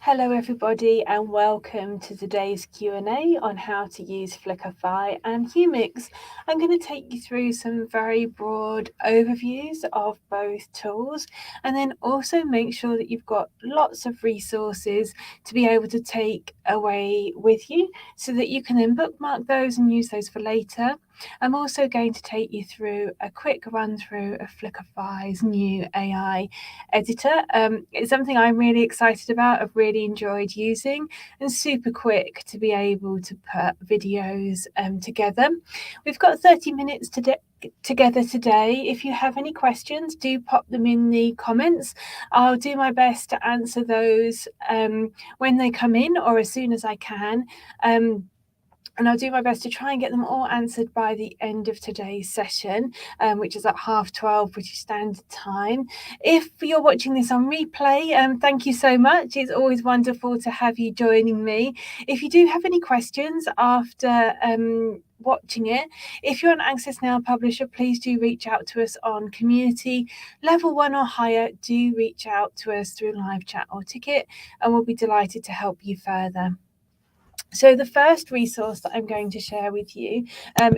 Hello everybody and welcome to today's Q&A on how to use Flickify and Humix. I'm going to take you through some very broad overviews of both tools and then also make sure that you've got lots of resources to be able to take away with you so that you can then bookmark those and use those for later. I'm also going to take you through a quick run through of Flickify's new AI editor. It's something I'm really excited about. I've really enjoyed using and super quick to be able to put videos together. We've got 30 minutes together today. If you have any questions, do pop them in the comments. I'll do my best to answer those when they come in or as soon as I can. And I'll do my best to try and get them all answered by the end of today's session, which is at 12:30 British Standard Time. If you're watching this on replay, thank you so much. It's always wonderful to have you joining me. If you do have any questions after watching it, if you're an Access Now publisher, please do reach out to us on community level 1 or higher. Do reach out to us through live chat or ticket and we'll be delighted to help you further. So the first resource that I'm going to share with you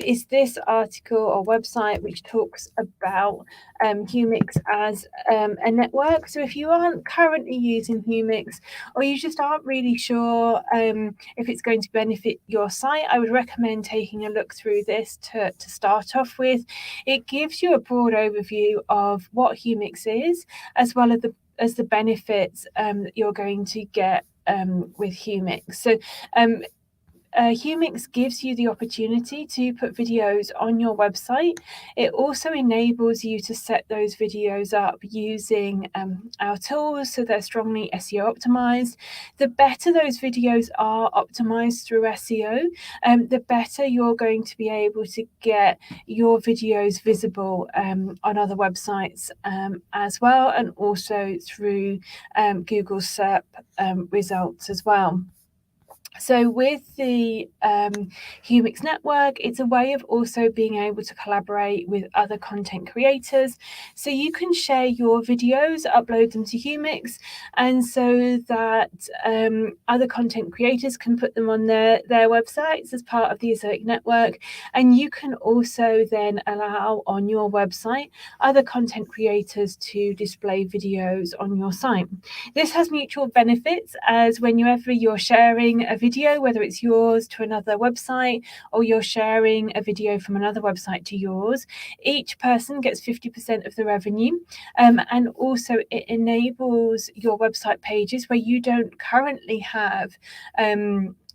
is this article or website which talks about Humix as a network. So if you aren't currently using Humix or you just aren't really sure if it's going to benefit your site, I would recommend taking a look through this to start off with. It gives you a broad overview of what Humix is, as well as the benefits that you're going to get with Humix. So Humix gives you the opportunity to put videos on your website. It also enables you to set those videos up using our tools, so they're strongly SEO optimized. The better those videos are optimized through SEO, the better you're going to be able to get your videos visible on other websites as well, and also through Google SERP results as well. So with the Humix network, it's a way of also being able to collaborate with other content creators. So you can share your videos, upload them to Humix, and so that other content creators can put them on their websites as part of the Ezoic network. And you can also then allow on your website other content creators to display videos on your site. This has mutual benefits, as whenever you're sharing a video, whether it's yours to another website or you're sharing a video from another website to yours, each person gets 50% of the revenue. And also it enables your website pages where you don't currently have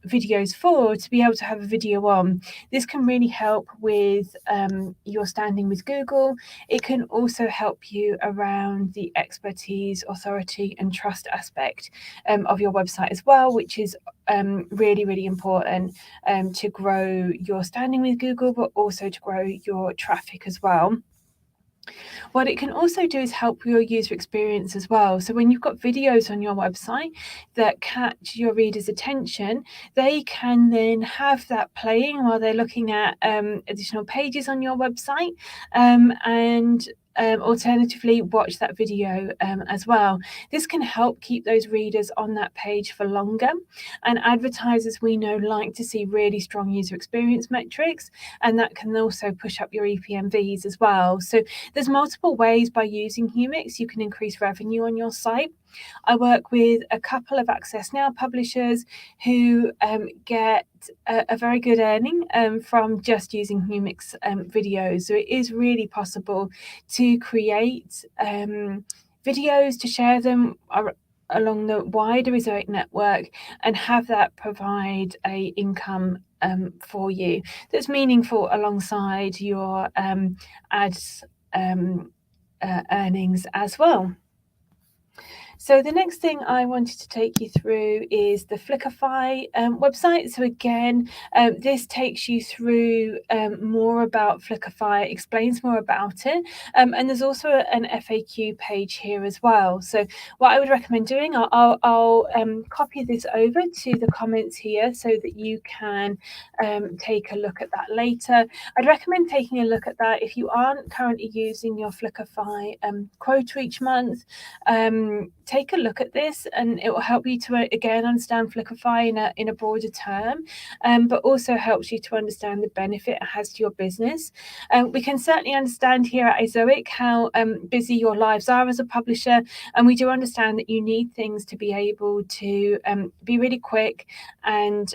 videos for to be able to have a video on. This can really help with your standing with Google. It can also help you around the expertise, authority and trust aspect of your website as well, which is really, really important to grow your standing with Google, but also to grow your traffic as well. What it can also do is help your user experience as well. So when you've got videos on your website that catch your readers' attention, they can then have that playing while they're looking at additional pages on your website, and alternatively watch that video as well. This can help keep those readers on that page for longer, and advertisers, we know, like to see really strong user experience metrics, and that can also push up your EPMVs as well. So there's multiple ways by using Humix you can increase revenue on your site. I work with a couple of Access Now publishers who get a very good earning from just using Humix videos. So it is really possible to create videos, to share them along the wider Ezoic network and have that provide a income for you that's meaningful alongside your ads earnings as well. So the next thing I wanted to take you through is the Flickify website. So again, this takes you through more about Flickify, explains more about it. And there's also an FAQ page here as well. So what I would recommend doing, I'll copy this over to the comments here so that you can take a look at that later. I'd recommend taking a look at that if you aren't currently using your Flickify quota each month. take a look at this, and it will help you to again understand Flickify in a broader term, but also helps you to understand the benefit it has to your business. We can certainly understand here at Izoic how busy your lives are as a publisher, and we do understand that you need things to be able to be really quick and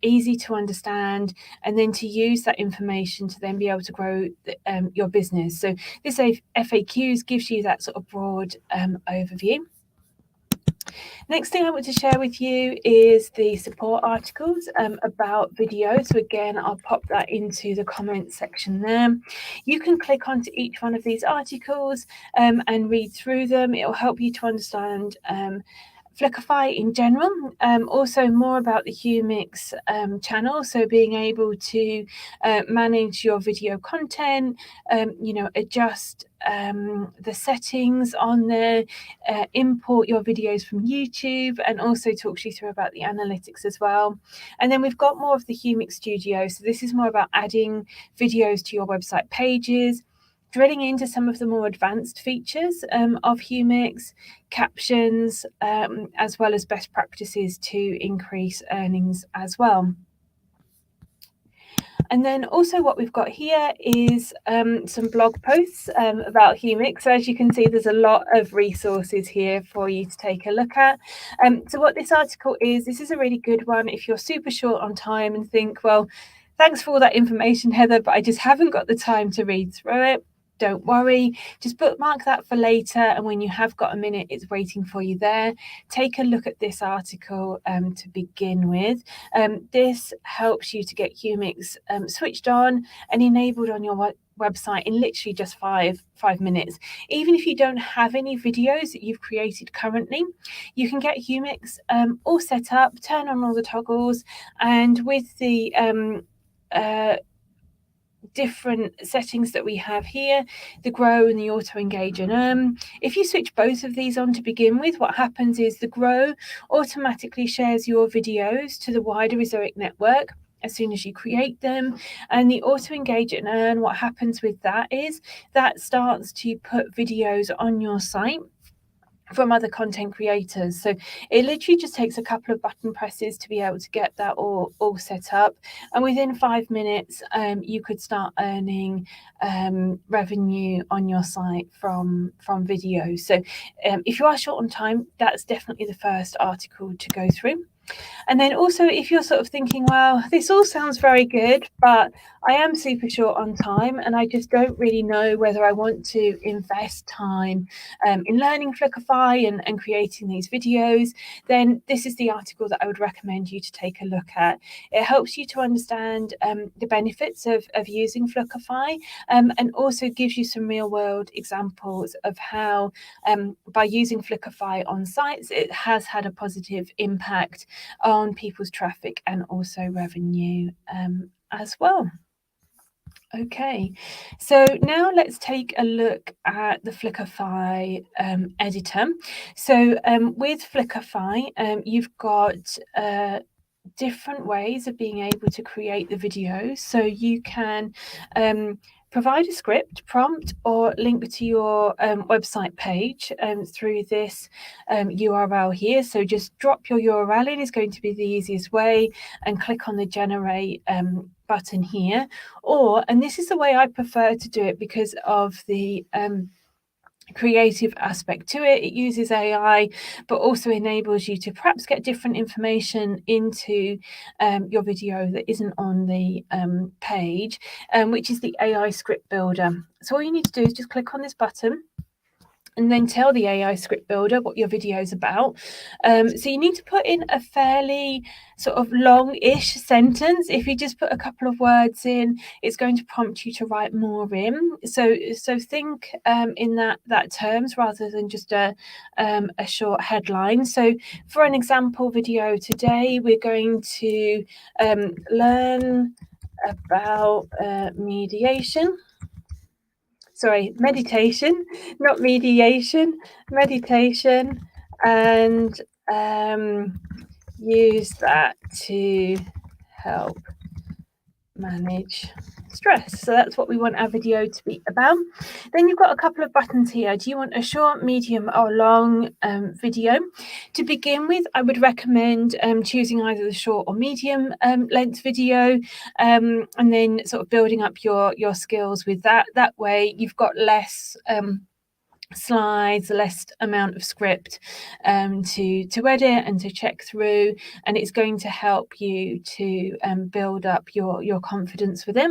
easy to understand, and then to use that information to then be able to grow your business. So this FAQs gives you that sort of broad overview. Next thing I want to share with you is the support articles about video. So again, I'll pop that into the comments section there. You can click onto each one of these articles and read through them. It will help you to understand Flickify in general, also more about the Humix channel, so being able to manage your video content, adjust the settings on there, import your videos from YouTube, and also talks you through about the analytics as well. And then we've got more of the Humix Studio, so this is more about adding videos to your website pages, drilling into some of the more advanced features of Humix, captions, as well as best practices to increase earnings as well. And then also what we've got here is some blog posts about Humix. So as you can see, there's a lot of resources here for you to take a look at. So what this article is, this is a really good one if you're super short on time and think, well, thanks for all that information, Heather, but I just haven't got the time to read through it. Don't worry, just bookmark that for later, and when you have got a minute, it's waiting for you there. Take a look at this article to begin with. This helps you to get Humix switched on and enabled on your website in literally just five minutes. Even if you don't have any videos that you've created currently, you can get Humix all set up, turn on all the toggles, and with the different settings that we have here, the grow and the auto engage and earn. If you switch both of these on to begin with, what happens is the grow automatically shares your videos to the wider Izoic network as soon as you create them, and the auto engage and earn, what happens with that is that starts to put videos on your site from other content creators. So it literally just takes a couple of button presses to be able to get that all set up, and within 5 minutes you could start earning revenue on your site from videos. So if you are short on time, that's definitely the first article to go through. And then also, if you're sort of thinking, well, this all sounds very good, but I am super short on time and I just don't really know whether I want to invest time in learning Flickify and creating these videos, then this is the article that I would recommend you to take a look at. It helps you to understand the benefits of using Flickify, and also gives you some real world examples of how by using Flickify on sites, it has had a positive impact on people's traffic and also revenue as well. Okay, so now let's take a look at the Flickify editor. So with Flickify, you've got different ways of being able to create the videos. So you can provide a script prompt or link to your website page through this URL here. So just drop your URL in is going to be the easiest way, and click on the generate button here. Or, and this is the way I prefer to do it because of the creative aspect to it. It uses AI, but also enables you to perhaps get different information into your video that isn't on the page, which is the AI script builder. So all you need to do is just click on this button and then tell the AI script builder what your video is about. So you need to put in a fairly sort of long-ish sentence. If you just put a couple of words in, it's going to prompt you to write more in. So think in that terms rather than just a short headline. So for an example video today, we're going to learn about meditation, not mediation, meditation, and use that to help manage stress. So that's what we want our video to be about. Then you've got a couple of buttons here. Do you want a short, medium or long video? To begin with, I would recommend choosing either the short or medium length video, and then sort of building up your skills with that. That way you've got less slides, less amount of script to edit and to check through, and it's going to help you to build up your confidence with it.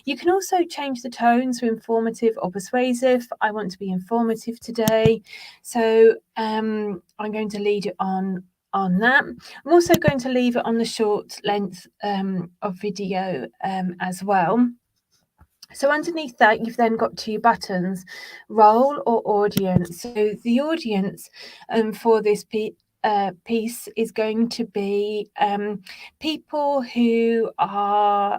You can also change the tone, so informative or persuasive. I want to be informative today, so I'm going to lead it on that. I'm also going to leave it on the short length of video as well. So underneath that, you've then got two buttons, role or audience. So the audience for this piece is going to be people who are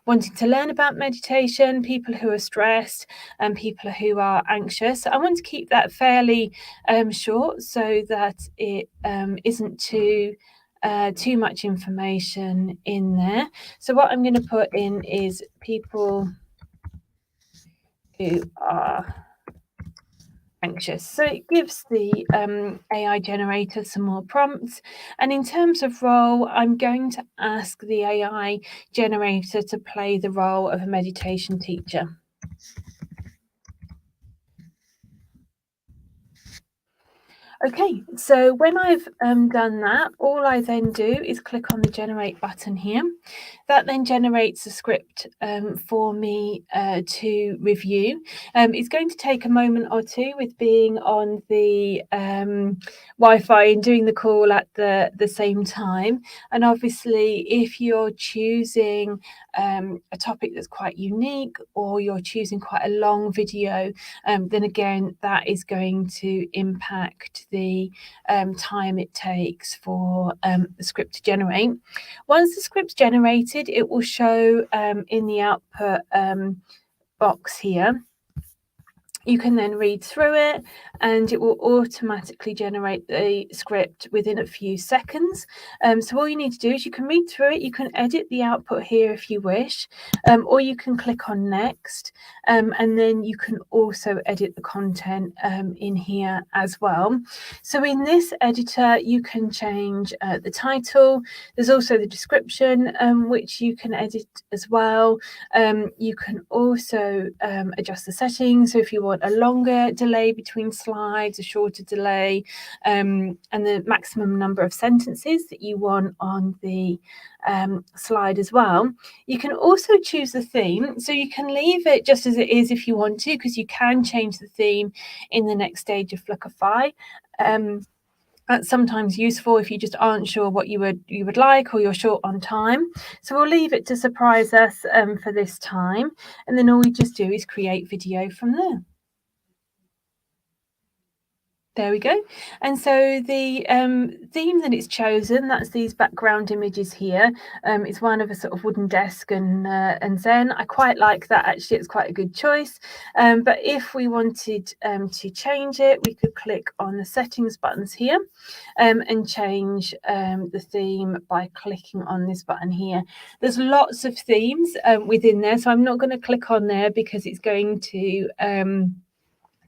wanting to learn about meditation, people who are stressed, and people who are anxious. I want to keep that fairly short so that it isn't too much information in there. So what I'm going to put in is people who are anxious. So it gives the AI generator some more prompts. And in terms of role, I'm going to ask the AI generator to play the role of a meditation teacher. Okay, so when I've done that, all I then do is click on the generate button here. That then generates a script for me to review. It's going to take a moment or two with being on the Wi-Fi and doing the call at the same time. And obviously, if you're choosing a topic that's quite unique, or you're choosing quite a long video, then again, that is going to impact the time it takes for the script to generate. Once the script's generated, it will show in the output box here. You can then read through it and it will automatically generate the script within a few seconds. So all you need to do is you can read through it, you can edit the output here if you wish, or you can click on next, and then you can also edit the content in here as well. So in this editor, you can change the title. There's also the description, which you can edit as well. You can also adjust the settings. So if you want a longer delay between slides, a shorter delay, and the maximum number of sentences that you want on the slide as well. You can also choose the theme. So you can leave it just as it is if you want to, because you can change the theme in the next stage of Flickify. That's sometimes useful if you just aren't sure what you would like, or you're short on time. So we'll leave it to surprise us for this time, and then all we just do is create video from there. There we go. And so the theme that it's chosen, that's these background images here. It's one of a sort of wooden desk and Zen. I quite like that, actually. It's quite a good choice. But if we wanted to change it, we could click on the settings buttons here and change the theme by clicking on this button here. There's lots of themes within there, so I'm not going to click on there because it's going to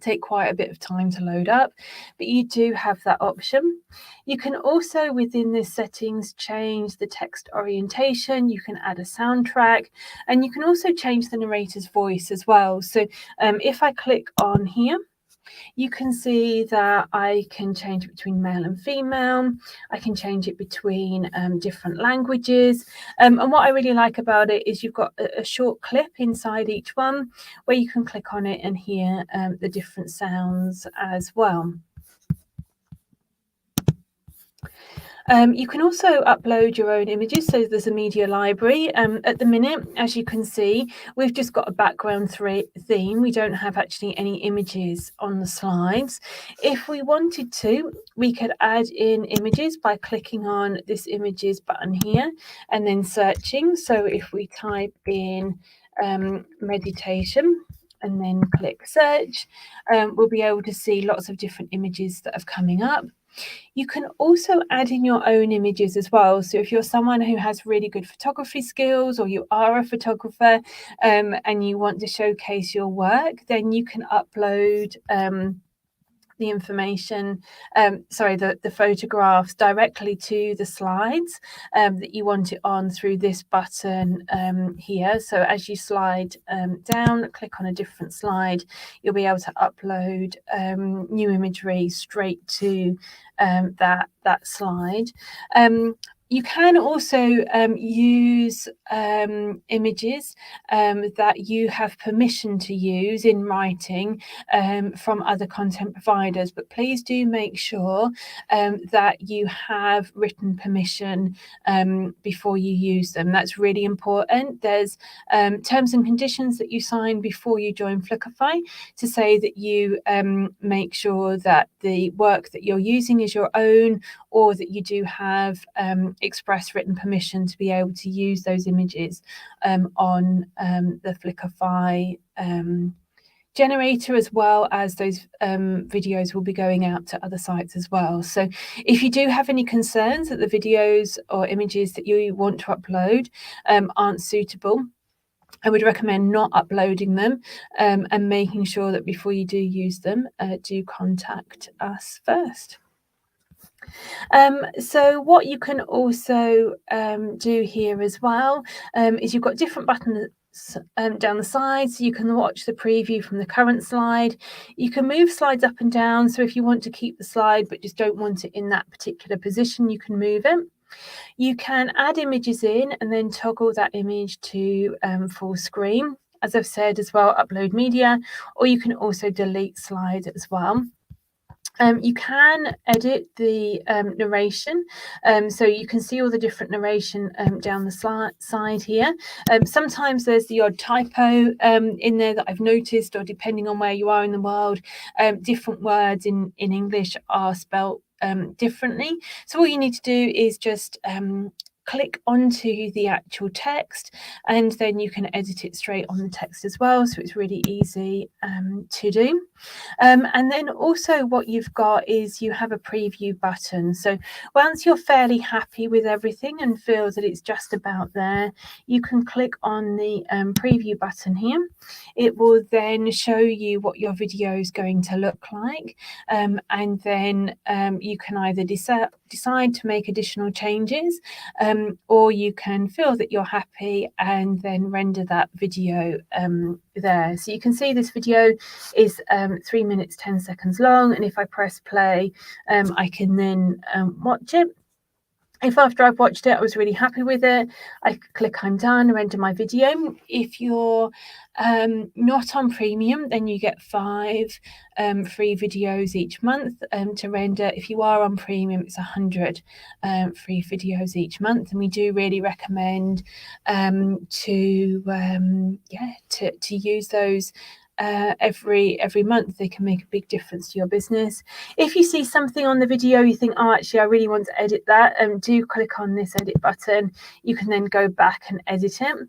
take quite a bit of time to load up, but you do have that option. You can also, within this settings, change the text orientation. You can add a soundtrack, and you can also change the narrator's voice as well. So if I click on here, you can see that I can change it between male and female. I can change it between different languages. And what I really like about it is you've got a short clip inside each one where you can click on it and hear the different sounds as well. You can also upload your own images, so there's a media library. At the minute, as you can see, we've just got a background theme. We don't have actually any images on the slides. If we wanted to, we could add in images by clicking on this images button here and then searching. So if we type in meditation and then click search, we'll be able to see lots of different images that are coming up. You can also add in your own images as well. So if you're someone who has really good photography skills, or you are a photographer and you want to showcase your work, then you can upload the information, the photographs directly to the slides that you want it on through this button here. So as you slide down, click on a different slide, you'll be able to upload new imagery straight to that slide. You can also use images that you have permission to use in writing from other content providers, but please do make sure that you have written permission before you use them. That's really important. There's terms and conditions that you sign before you join Flickify to say that you make sure that the work that you're using is your own, or that you do have express written permission to be able to use those images on the Flickify generator, as well as those videos will be going out to other sites as well. So if you do have any concerns that the videos or images that you want to upload aren't suitable, I would recommend not uploading them and making sure that before you do use them, do contact us first. So what you can also do here as well is you've got different buttons down the sides. You can watch the preview from the current slide. You can move slides up and down. So if you want to keep the slide but just don't want it in that particular position, you can move it. You can add images in and then toggle that image to full screen. As I've said as well, upload media, or you can also delete slides as well. You can edit the narration, so you can see all the different narration down the side here. Sometimes there's the odd typo in there that I've noticed, or depending on where you are in the world, different words in English are spelt differently. So all you need to do is just click onto the actual text, and then you can edit it straight on the text as well. So it's really easy to do. And then also what you've got is you have a preview button. So once you're fairly happy with everything and feel that it's just about there, you can click on the preview button here. It will then show you what your video is going to look like. And then you can either decide to make additional changes, or you can feel that you're happy and then render that video there. So you can see this video is 3 minutes 10 seconds long, and if I press play, I can then watch it. If after I've watched it I was really happy with it, I click I'm done, render my video. If you're not on premium, then you get 5 free videos each month to render. If you are on premium, it's 100 free videos each month, and we do really recommend to use those every month. They can make a big difference to your business. If you see something on the video you think, oh, actually I really want to edit that, do click on this edit button. You can then go back and edit it.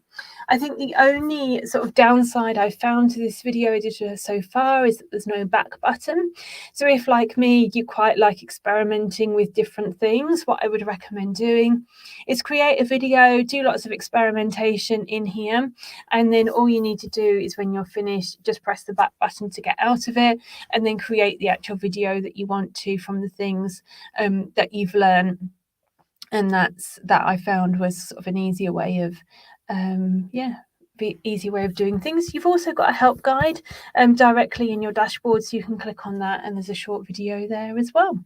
I think the only sort of downside I've found to this video editor so far is that there's no back button. So if, like me, you quite like experimenting with different things, what I would recommend doing is create a video, do lots of experimentation in here, and then all you need to do is when you're finished, just press the back button to get out of it, and then create the actual video that you want to from the things that you've learned. And that I found was sort of an easier way of easy way of doing things. You've also got a help guide directly in your dashboard, so you can click on that and there's a short video there as well.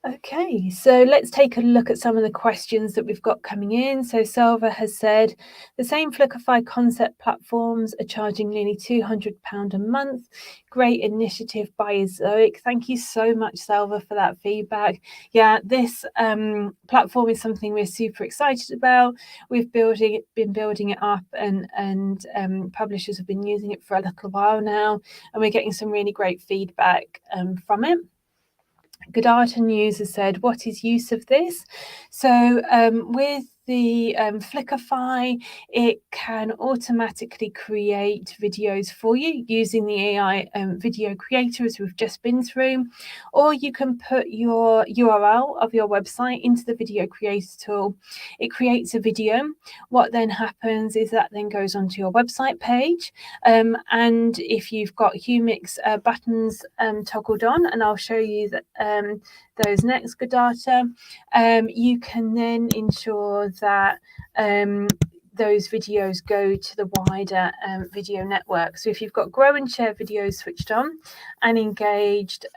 Okay, so let's take a look at some of the questions that we've got coming in. So Selva has said, the same Flickify concept platforms are charging nearly £200 a month. Great initiative by Zoic. Thank you so much, Selva, for that feedback. Yeah, this platform is something we're super excited about. We've been building it up, and publishers have been using it for a little while now, and we're getting some really great feedback from it. Good Art and News has said, what is use of this? So with the Flickify, it can automatically create videos for you using the AI video creator, as we've just been through, or you can put your URL of your website into the video creator tool. It creates a video. What then happens is that then goes onto your website page, and if you've got Humix buttons toggled on, and I'll show you that those next, Godata, you can then ensure that those videos go to the wider video network. So if you've got grow and share videos switched on and engaged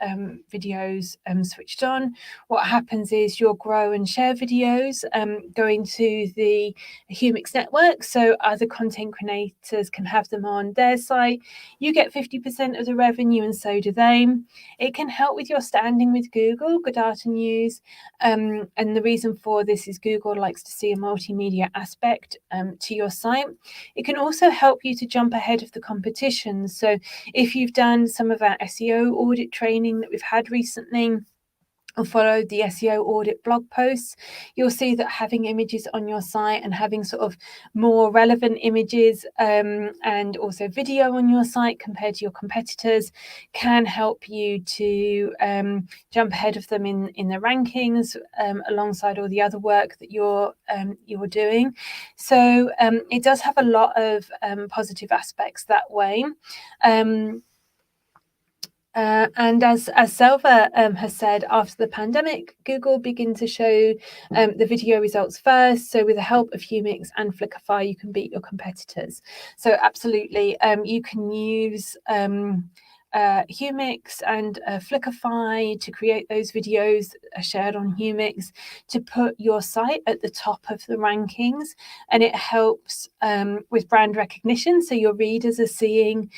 videos switched on, what happens is your grow and share videos go into the Humix network, so other content creators can have them on their site. You get 50% of the revenue, and so do they. It can help with your standing with Google, Godata News, and the reason for this is Google likes to see a multimedia aspect to your site. It can also help you to jump ahead of the competition. So if you've done some of our SEO audit training that we've had recently, or followed the SEO audit blog posts, you'll see that having images on your site and having sort of more relevant images and also video on your site compared to your competitors can help you to jump ahead of them in the rankings alongside all the other work that you're doing. So it does have a lot of positive aspects that way. And as Selva has said, after the pandemic, Google began to show the video results first. So with the help of Humix and Flickify, you can beat your competitors. So absolutely, you can use Humix and Flickify to create those videos shared on Humix to put your site at the top of the rankings, and it helps with brand recognition. So your readers are seeing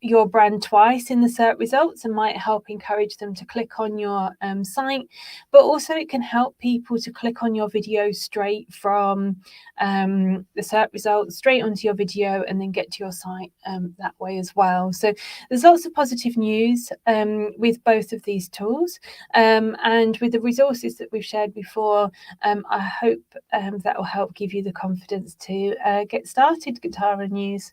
your brand twice in the search results and might help encourage them to click on your site, but also it can help people to click on your video straight from the search results straight onto your video and then get to your site that way as well. So there's lots of positive news with both of these tools, and with the resources that we've shared before, I hope that will help give you the confidence to get started, Godata News.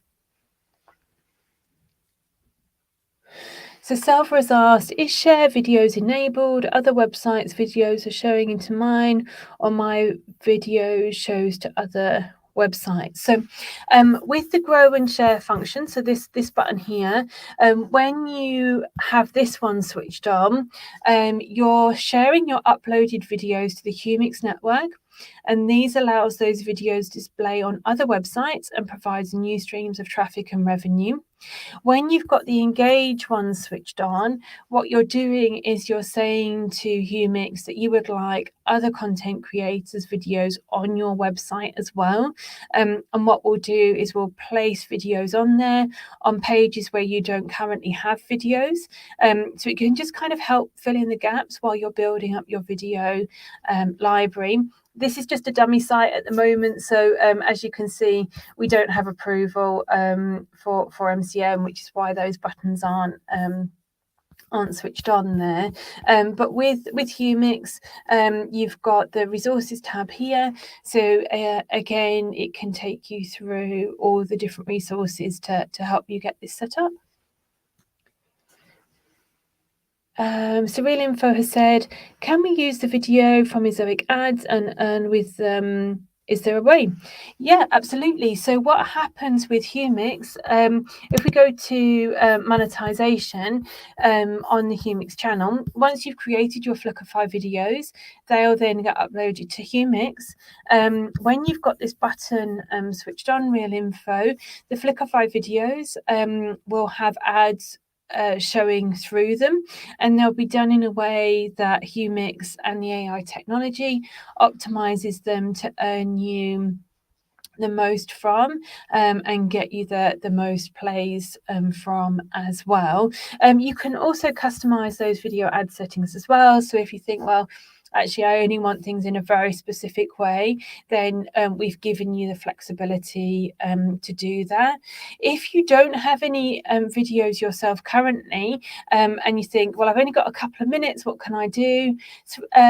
So Selva has asked, is share videos enabled? Other websites' videos are showing into mine, or my video shows to other websites. So with the grow and share function, so this button here, when you have this one switched on, you're sharing your uploaded videos to the Humix network, and these allows those videos to display on other websites and provides new streams of traffic and revenue. When you've got the engage one switched on, what you're doing is you're saying to Humix that you would like other content creators' videos on your website as well. And what we'll do is we'll place videos on there on pages where you don't currently have videos. So it can just kind of help fill in the gaps while you're building up your video library. This is just a dummy site at the moment, so as you can see, we don't have approval for MCM, which is why those buttons aren't switched on there. But with Humix, you've got the resources tab here. So again, it can take you through all the different resources to help you get this set up. So Real Info has said, can we use the video from Ezoic ads and earn with them? Is there a way? Yeah, absolutely. So what happens with Humix, if we go to monetization on the Humix channel, once you've created your Flickify videos, they'll then get uploaded to Humix. When you've got this button switched on, Real Info, the Flickify videos will have ads showing through them, and they'll be done in a way that Humix and the AI technology optimizes them to earn you the most from and get you the most plays from as well. You can also customize those video ad settings as well. So if you think, well, actually I only want things in a very specific way, then we've given you the flexibility to do that. If you don't have any videos yourself currently, and you think, well, I've only got a couple of minutes, what can I do?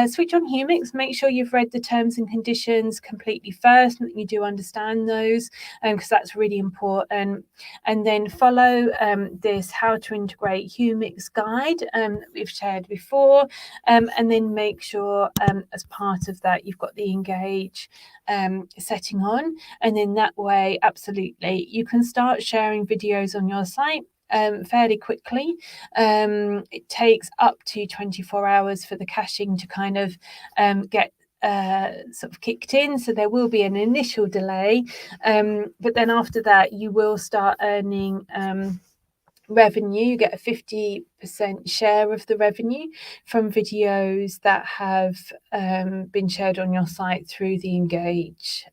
Switch on Humix, make sure you've read the terms and conditions completely first, and that you do understand those, because that's really important. And then follow this how to integrate Humix guide that we've shared before, and then make sure as part of that you've got the engage setting on, and then that way absolutely you can start sharing videos on your site fairly quickly. It takes up to 24 hours for the caching to kind of get sort of kicked in, so there will be an initial delay, but then after that you will start earning revenue. You get a 50% share of the revenue from videos that have been shared on your site through the engage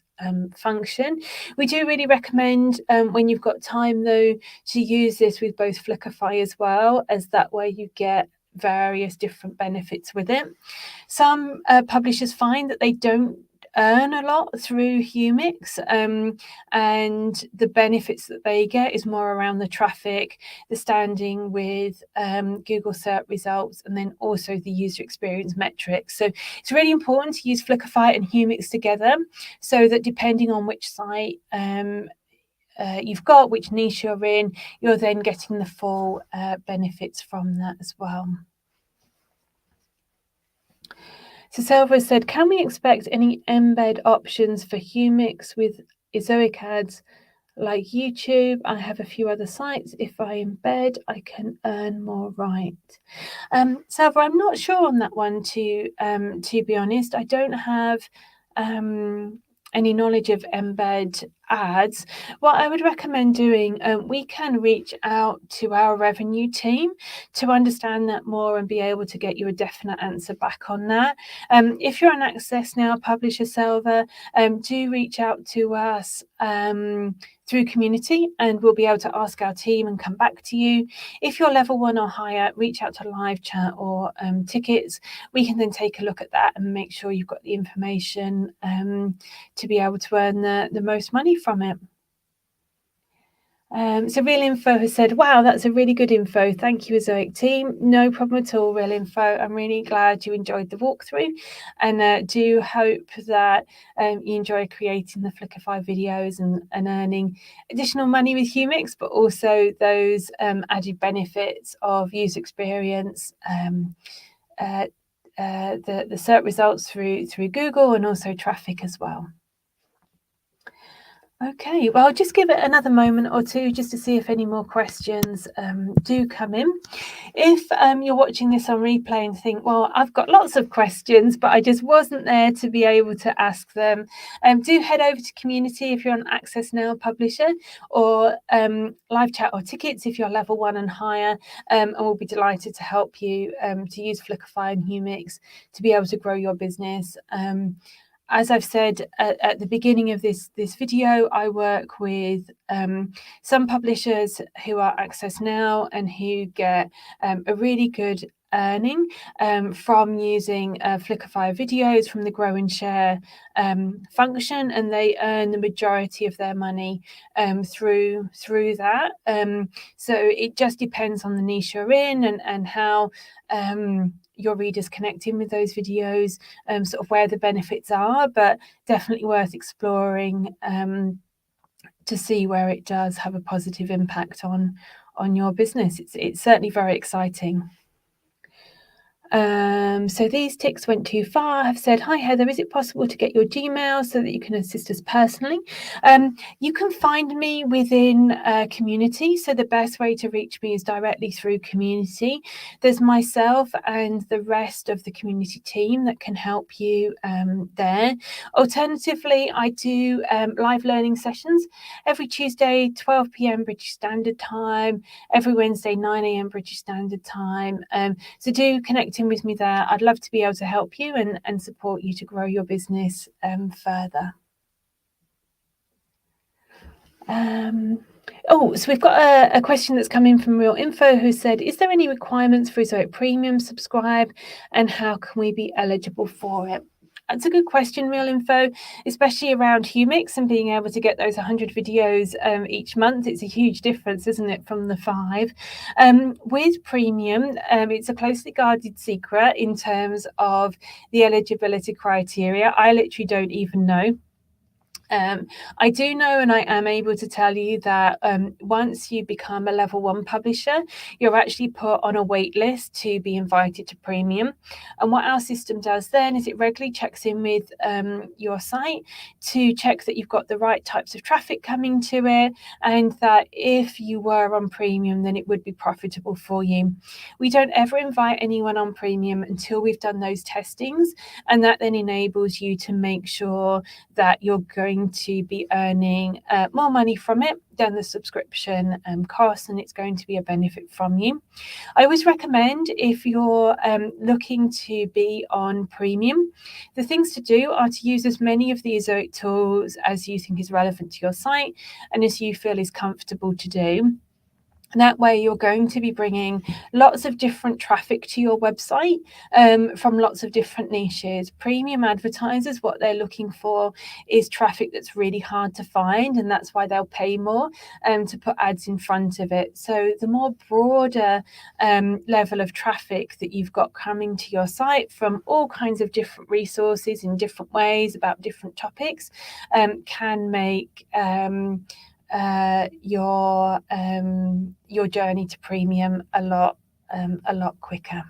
function. We do really recommend when you've got time though to use this with both Flickify as well, as that way you get various different benefits with it. Some publishers find that they don't earn a lot through Humix, and the benefits that they get is more around the traffic, the standing with Google search results, and then also the user experience metrics. So it's really important to use Flickify and Humix together, so that depending on which site you've got, which niche you're in, you're then getting the full benefits from that as well. So Selva said, can we expect any embed options for Humix with Ezoic ads like YouTube? I have a few other sites. If I embed, I can earn more, right? Selva, I'm not sure on that one, to be honest. I don't have any knowledge of embed ads. What I would recommend doing, we can reach out to our revenue team to understand that more and be able to get you a definite answer back on that. If you're an Access Now publisher, Selva, do reach out to us through community, and we'll be able to ask our team and come back to you. If you're level 1 or higher, reach out to live chat or tickets. We can then take a look at that and make sure you've got the information to be able to earn the most money from it. So Real Info has said, wow, that's a really good info. Thank you, Ezoic team. No problem at all, Real Info. I'm really glad you enjoyed the walkthrough, and do hope that you enjoy creating the Flickify videos and earning additional money with Humix, but also those added benefits of user experience, the search results through Google, and also traffic as well. Okay, well, I'll just give it another moment or two just to see if any more questions do come in. If you're watching this on replay and think, well, I've got lots of questions, but I just wasn't there to be able to ask them, do head over to community if you're an Access Now publisher, or live chat or tickets if you're level 1 and higher, and we'll be delighted to help you to use Flickify and Humix to be able to grow your business. As I've said at the beginning of this video, I work with some publishers who are Access Now and who get a really good earning from using Flickify videos from the grow and share function, and they earn the majority of their money through that. So it just depends on the niche you're in, and how your readers connecting with those videos, sort of where the benefits are, but definitely worth exploring to see where it does have a positive impact on your business. It's certainly very exciting. So these ticks went too far. Have said, hi Heather, is it possible to get your Gmail so that you can assist us personally? You can find me within community, so the best way to reach me is directly through community. There's myself and the rest of the community team that can help you there. Alternatively, I do live learning sessions every Tuesday 12 p.m. British Standard Time, every Wednesday 9 a.m. British Standard Time. So do connect in with me there. I'd love to be able to help you and support you to grow your business further. Oh, so we've got a question that's come in from Real Info who said, is there any requirements for Ezoic Premium subscribe and how can we be eligible for it? That's a good question, Real Info, especially around Humix and being able to get those 100 videos each month. It's a huge difference, isn't it, from the 5? With Premium, it's a closely guarded secret in terms of the eligibility criteria. I literally don't even know. I do know, and I am able to tell you that once you become a level 1 publisher, you're actually put on a wait list to be invited to Premium. And what our system does then is it regularly checks in with your site to check that you've got the right types of traffic coming to it, and that if you were on Premium, then it would be profitable for you. We don't ever invite anyone on Premium until we've done those testings, and that then enables you to make sure that you're going to be earning more money from it than the subscription cost, and it's going to be a benefit from you. I always recommend, if you're looking to be on Premium, the things to do are to use as many of the Ezoic tools as you think is relevant to your site and as you feel is comfortable to do. That way you're going to be bringing lots of different traffic to your website from lots of different niches. Premium advertisers, what they're looking for is traffic that's really hard to find, and that's why they'll pay more to put ads in front of it. So the more broader level of traffic that you've got coming to your site from all kinds of different resources in different ways about different topics can make your journey to Premium a lot quicker.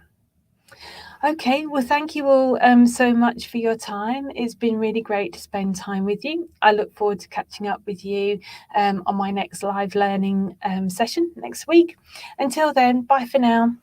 Okay, well, thank you all so much for your time. It's been really great to spend time with you. I look forward to catching up with you on my next live learning session next week. Until then, bye for now.